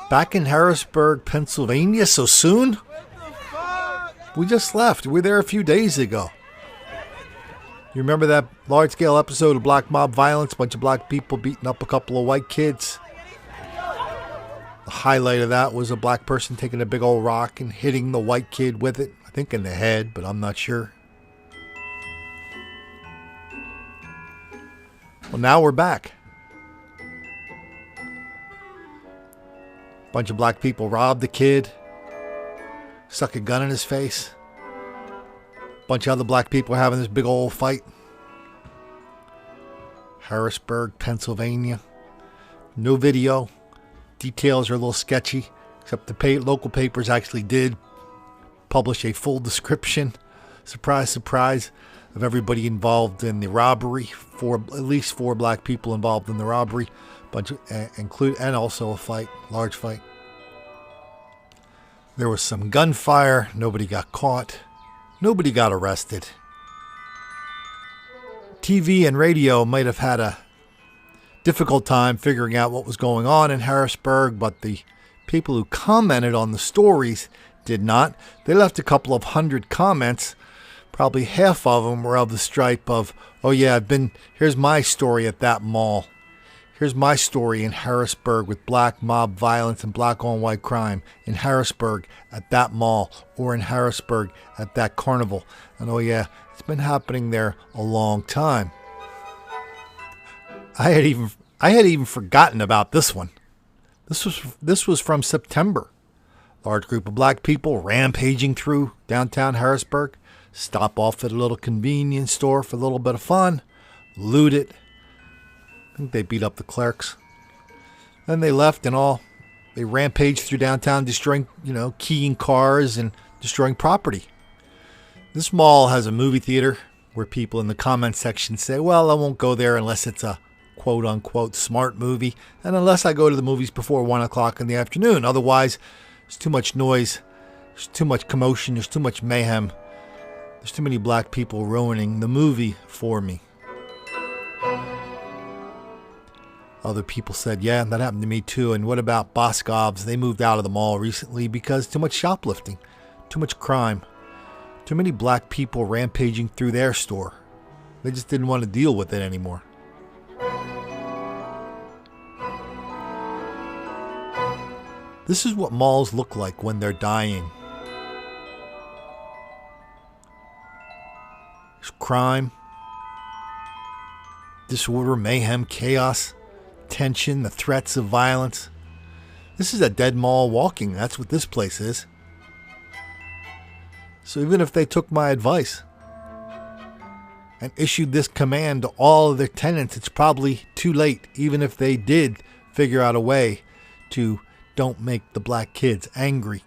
Back in Harrisburg, Pennsylvania so soon? We just left. We were there a few days ago. You remember that large-scale episode of black mob violence? A bunch of black people beating up a couple of white kids. The highlight of that was a black person taking a big old rock and hitting the white kid with it. I think in the head, but I'm not sure. Well, now we're back. Bunch of black people robbed the kid, stuck a gun in his face. Bunch of other black people having this big old fight. Harrisburg, Pennsylvania. No video. Details are a little sketchy, except the local papers actually did publish a full description. Surprise, surprise, of everybody involved in the robbery. At least 4 black people involved in the robbery. And also a fight, large fight. There was some gunfire. Nobody got caught. Nobody got arrested. TV and radio might have had a difficult time figuring out what was going on in Harrisburg, but the people who commented on the stories did not. They left a couple of hundred comments. Probably half of them were of the stripe of, oh yeah, here's my story at that mall. Here's my story in Harrisburg with black mob violence and black on white crime in Harrisburg at that mall, or in Harrisburg at that carnival. And oh yeah, it's been happening there a long time. I had even forgotten about this one. This was from September. Large group of black people rampaging through downtown Harrisburg. Stop off at a little convenience store for a little bit of fun. Loot it. I think they beat up the clerks. Then they left and all. They rampaged through downtown, destroying, keying cars and destroying property. This mall has a movie theater where people in the comment section say, well, I won't go there unless it's a quote-unquote smart movie, and unless I go to the movies before 1 o'clock in the afternoon. Otherwise, there's too much noise, there's too much commotion, there's too much mayhem. There's too many black people ruining the movie for me. Other people said, yeah, that happened to me too. And what about Boscov's? They moved out of the mall recently because too much shoplifting, too much crime, too many black people rampaging through their store. They just didn't want to deal with it anymore. This is what malls look like when they're dying. There's crime, disorder, mayhem, chaos, tension, the threats of violence. This is a dead mall walking. That's what this place is. So even if they took my advice and issued this command to all of their tenants, it's probably too late. Even if they did figure out a way to don't make the black kids angry.